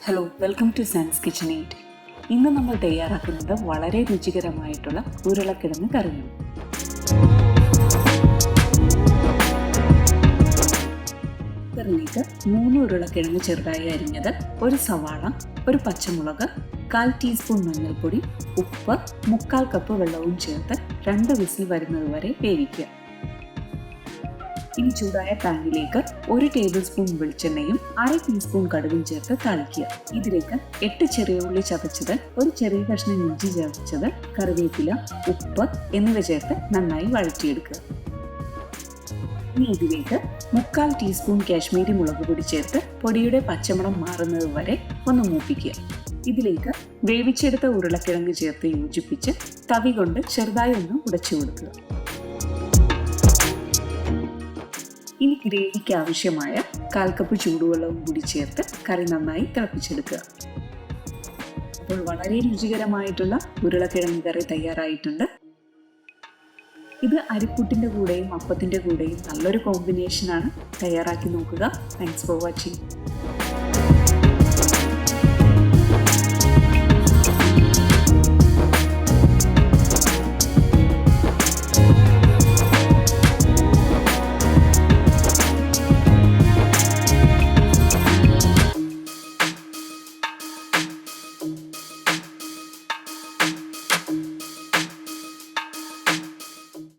Hello, welcome to science kitchenette. ഇന്ന് നമ്മൾ തയ്യാറാക്കുന്നത് വളരെ രുചികരമായിട്ടുള്ള ഉരുളക്കിഴങ്ങ് കറിയാണ്. കുക്കറിലേക്ക് 3 ഉരുളക്കിഴങ്ങ് ചെറുതായി അരിഞ്ഞത്, ഒരു സവാള, ഒരു പച്ചമുളക്, 1/4 ടീസ്പൂൺ മഞ്ഞൾപ്പൊടി, ഉപ്പ്, 1/4 കപ്പ് വെള്ളവും ചേർത്ത് 2 വിസിൽ വരുന്നത് വരെ വേവിക്കുക. ഇനി ചൂടായ പാനിലേക്ക് 1 ടേബിൾ സ്പൂൺ വെളിച്ചെണ്ണയും 1/2 ടീസ്പൂൺ കടുകും ചേർത്ത് താളിക്കുക. ഇതിലേക്ക് 8 ചെറിയ ഉള്ളി ചതച്ചത്, ഒരു ചെറിയ കഷ്ണം ഇഞ്ചി ചതച്ചത്, കറിവേപ്പില, ഉപ്പ് എന്നിവ ചേർത്ത് നന്നായി വഴറ്റിയെടുക്കുക. ഇനി ഇതിലേക്ക് 1/4 ടീസ്പൂൺ കാശ്മീരി മുളക് പൊടി ചേർത്ത് പൊടിയുടെ പച്ചമണം മാറുന്നത് വരെ ഒന്ന് മൂപ്പിക്കുക. ഇതിലേക്ക് വേവിച്ചെടുത്ത ഉരുളക്കിഴങ്ങ് ചേർത്ത് യോജിപ്പിച്ച് തവി കൊണ്ട് ചെറുതായി ഒന്ന് ഉടച്ചു കൊടുക്കുക. ഇനി ഗ്രേവിക്ക് ആവശ്യമായ 1/4 കപ്പ് ചൂടുവെള്ളവും കൂടി ചേർത്ത് കറി നന്നായി തിളപ്പിച്ചെടുക്കുക. അപ്പോൾ വളരെ രുചികരമായിട്ടുള്ള ഉരുളക്കിഴങ്ങ് കറി തയ്യാറായിട്ടുണ്ട്. ഇത് അരിപ്പുട്ടിൻ്റെ കൂടെയും അപ്പത്തിൻ്റെ കൂടെയും നല്ലൊരു കോമ്പിനേഷനാണ്. തയ്യാറാക്കി നോക്കുക. Thanks for watching.